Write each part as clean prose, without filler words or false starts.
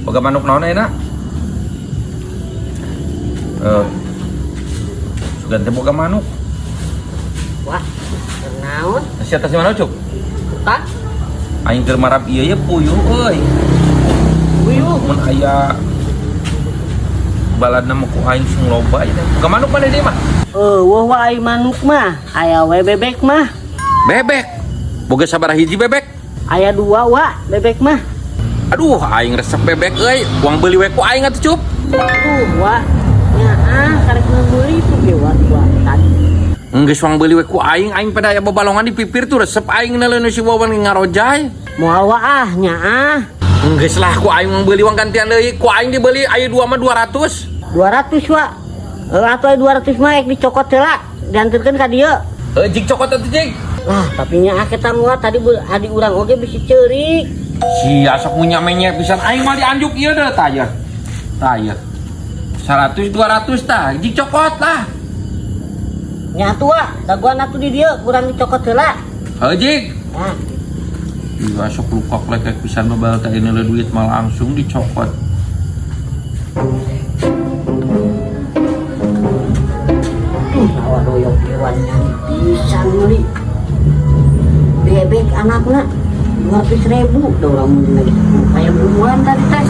Boga manuk naon enak? Sugan teh boga manuk. Wah, naon? Si atas mana cuk? Bukan? Aing keur marap ieu ye puyuh euy. Puyuh. Mun aya baladna mah ku aing sing loba ieu. Boga manuk mana dia mah? Wah wae manuk mah, aya we bebek mah. Bebek. Boga sabaraha hiji bebek? Aya 2 wa bebek mah. Aduh, aing resep bebek euy. Uang beli we ku aing atuh cup. Wa. Nya karek meuli tuh ge wa tadi. Enggeus uang beli we ku aing pada aya babalongan di pipir tuh resep aing naleun si Wawan ngarojay. Moal wa nya Enggeus lah ku aing uang beli uang gantian deui. Ku aing dibeli aya 2 mah 200. 200 wa. Atuh 200 mah ek dicokot heula, dianterkeun ka dieu. Jig cokot atuh jig. Lah, tapi nya kita mah tadi adi urang oge bisi ceurik. Sia sok munya menyek pisan aing mah dianjuk ieu deh tah. Tah. 100 200 tah, jig cokot lah. Nya tua, daguan atuh di dieu kurang dicokot heula. Jig. Nah, Iya sok luka lekek pisan babal teh ini duit mah langsung dicokot. Awak doyok hewan pisan meuli. Bebek anakna 200.000 da urang mun lagi kayak buruan tadi teh.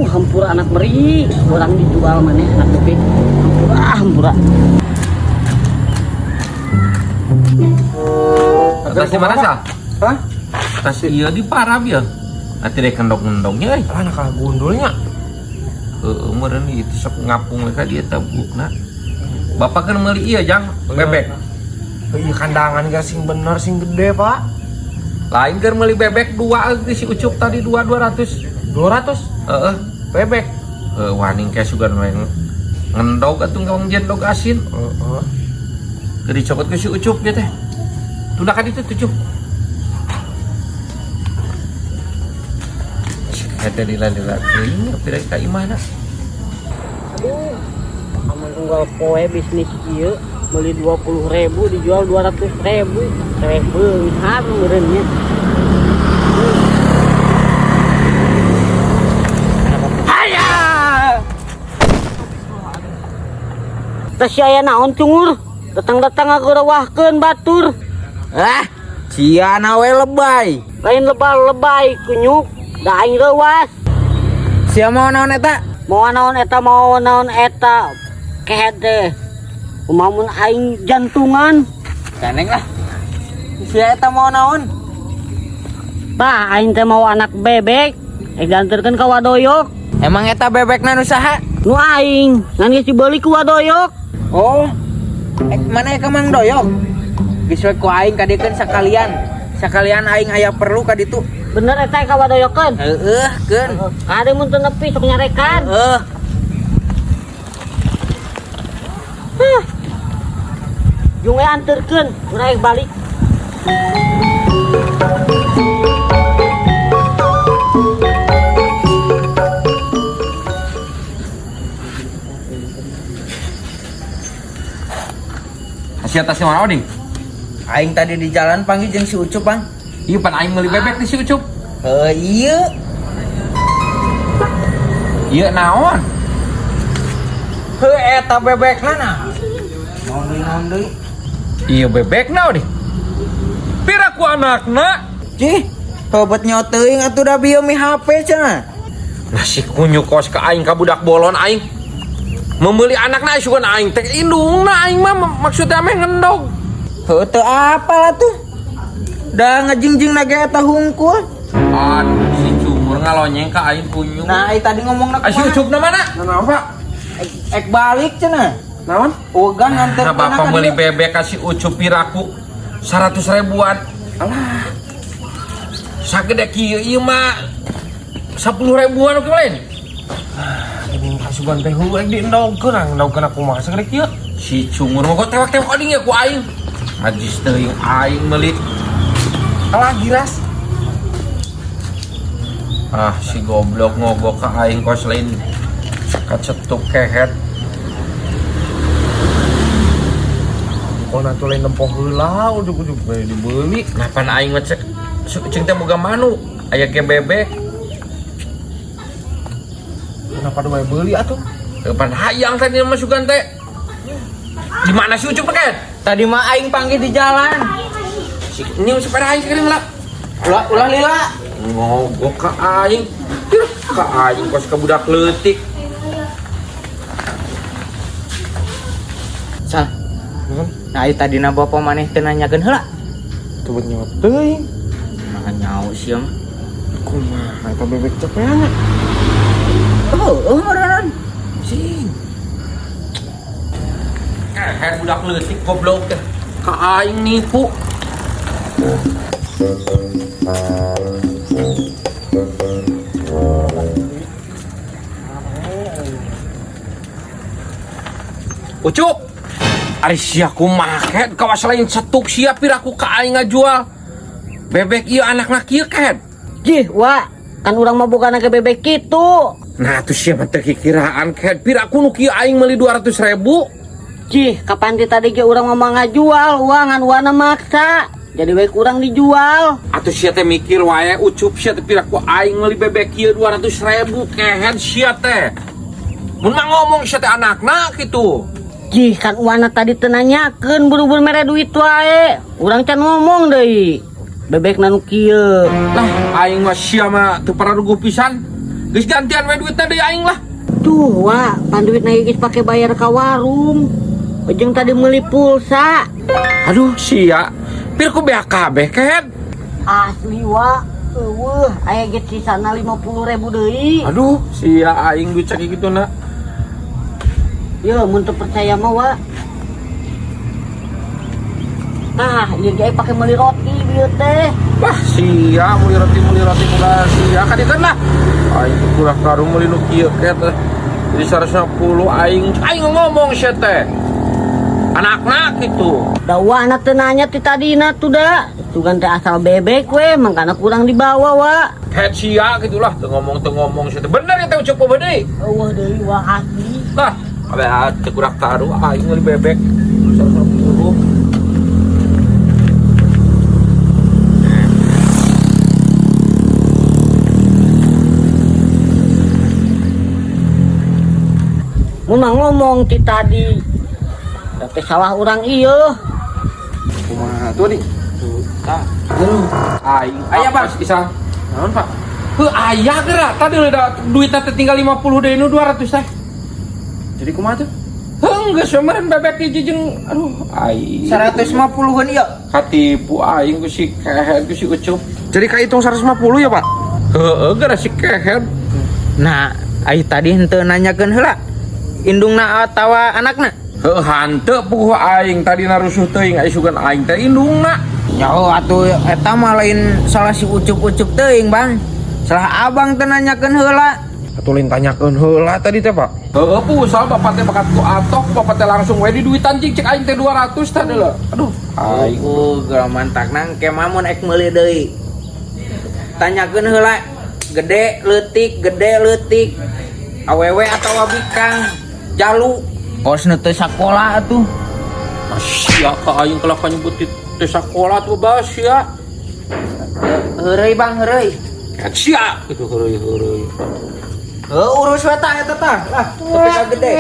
Hampura anak meri, orang dijual mana anak bebek. Hampura. Atas di mana sah? Hah? Atas iya di parab ya. Nanti deh kendong-kendongnya. Anak kagundulnya. Meren itu sok ngapung mereka dia tabukna. Bapak kan meuli iya jang bebek. Iya kandangan gak sing bener sing gede pak. Lain kan meuli bebek 2 si Ucup tadi 200. 200? Bebek. Waning kayak sugan ngendog atuh ngawang jendog asin. Keur dicopot ke si Ucup ya teh. Tunda ka ditu tujuh. Eta lila-lila teuing pirang ka imahna. Aduh, amun tunggal poe bisnis ieu beli 20.000 dijual 200.000. Teh beunghar meureunnya. Teh aya naon cungur? Datang-datang ngageureuwahkeun batur. Cia nawe lebay. Lain lebay kunyuk, da aing reuwas. Cia mau naon eta? Mau naon eta kehet teh. Kumaha mun aing jantungan? Ganeng lah. Cia eta mau naon? Tah aing teh mau anak bebek. Dianterkeun ka Wadoyok. Emang eta bebekna nu saha? Nu aing, ngan geus dibeli ku Wadoyok. Oh. Mana ya Mang Doyok? Geus we ku aing kadiekeun sakalian. Sakalian aing aya perlu ka ditu. Bener eta ka Wadoyokkeun? Heeh, keun. Ade mun teu nepi sok nyarekan. Jung anterkeun, urang balik. Si atasnya mana oding? Aing tadi di jalan panggil jeung si Ucup, Bang. Iya pan aing meuli bebek di si Ucup. Iya. Iya naon? Eta bebekna nah. Naon deui? Iya bebek naon oding? Pira ku anakna? Cih, tobat nyawa teuing atuh da bieu mi HP cenah. Nasi kunyuk kos ke aing ka budak bolon aing. Membeli anakna sugan aing teh indungna aing mah maksudnya mah ngendog. Heuh teu apalah tuh. Da ngajingjing na ge eta hungkul. Aduh si cumur ngalonyeng ka aing kunyuk. Nah, tadi ngomongna Si Ucup na mana? Naon Pak? Ek balik cenah. Naon? Ogan nganter Nah, bapak beli bebek kasih Ucup piraku 100 ribuan. Alah, Sagede kieu ieu mah 10 ribuan oke lain. ini kasugan teh heuh diendogkeun aku mah sagede kieu. Si cumur mah kok tewak-tewak oding ya ku aing. Majis teuing aing meuli. Alah giras. Si goblok ngogok ka aing kos lain kacetuk kehet. Oh nanti lain nempoh heula ujug-ujug we dibeli. Kenapa aing mah cek cing teh boga manu, aya ge bebek. Kenapa do beli atuh? Kapan hayang tadi mah sugan teh. Di mana si Ucup kan? Tadi mah aing panggil di jalan. Ini sepeda aing sekali lah. Ulah lila. Ngogok ka aing. Ka aing kos ka budak leutik. Sal. Nah, ieu tadina bapa maneh teu nanyakeun heula. Coba nyawa teuing. Nah, nyaho siam. Kumaha eta bebek cepeana? Meureun. Cing. Budak leutik goblok teh. Ka aing nipu. Ucup. Ari sia kumaha kawas lain setuk sia piraku ka aing ngajual. Bebek ieu anakna kieu ket. Jih, wa, kan urang mah bukan ke bebek kitu. Nah tuh siapa teh kiraan ket piraku nu kieu aing meuli 200.000. Cih, kapan di tadi ke urang mah ngajual, uangan wana maksa. Jadi baik urang dijual. Atuh sia teh mikir wae Ucup sia teh piraku aing meuli bebek kieu 200.000 kehet sia teh. Mun mah ngomong sia teh anakna kitu. Jih, kan wana tadi teu nanyakeun buru-buru mere duit wae. Urang can ngomong deui. Bebek nanu kieu. Lah aing mah sia mah teu pararuguh pisan. Geus gantian we duitna deui aing lah. Tuh, wa, pan duitna geus pake bayar ka warung. Ujung tadi meuli pulsa. Aduh sia, pir ku beak kabeh ket. Asli wa, eueuh, aya ge sisana 50.000 deui. Aduh sia aing duit caki kituna. Yo, mun teu percaya mah wa. Nah, ieu ge pake meuli roti dieu teh. Wah sia meuli roti mula sia kadikeun lah. Aing teh kurang karung meuli nu kieu ket. Jadi 150 aing ngomong sia teh. Anakna kitu. Da wana teu nanya ti tadina tuh da. Tugan teh asal bebek we, mangkana kurang dibawa wa. Het sia gitulah teu ngomong sia teh. Bener eta Ucup mah deui. Eueuh deui wa asli. Lah, abah teu kurang taruh aing meuli bebek 150. Mun mah ngomong ti tadi. Tapi salah urang ieu. Kumaha tuh di? Tah. Aing aya Bang bisa. Naon Pak? Heuh aya geura tadi udah duitna teh tinggal 50 deui nu 200 teh. Jadi kumaha tuh? Heuh geus meureun bebek hiji jeung aduh aing 150-an ieu. katipu aing ku si kehet ku si Ucup. Jadi kahitung 150 ya Pak? Heuh geura si kehet. Nah, ai tadi henteu nanyakeun heula. Indungna atawa anakna? Heuh hanteu puguh aing tadi narusuh teuing aya sugan aing teh indungna. Nyaho atuh eta mah lain salah si Ucup-ucup teuing, Bang. Salah abang teu nanyakeun heula. Atuh lain tanyakeun heula tadi teh Pak. Heuh pusal bapak teh bakat ku atok bapak teh langsung we di duitan cing cek aing teh 200 tadi lah. Aduh aing Geura mantak nang kemamun ek meuli deui. Tanyakeun heula. Gede leutik. Awewe atawa bikang. Jalu. Kosna teu sakola atuh. sia ka aing kelak nyebut teh sakola tuh bae sia. Heureuy Bang, heureuy. Sia kitu heureuy. Urus we tah eta tah. Lah, tapi ka gede.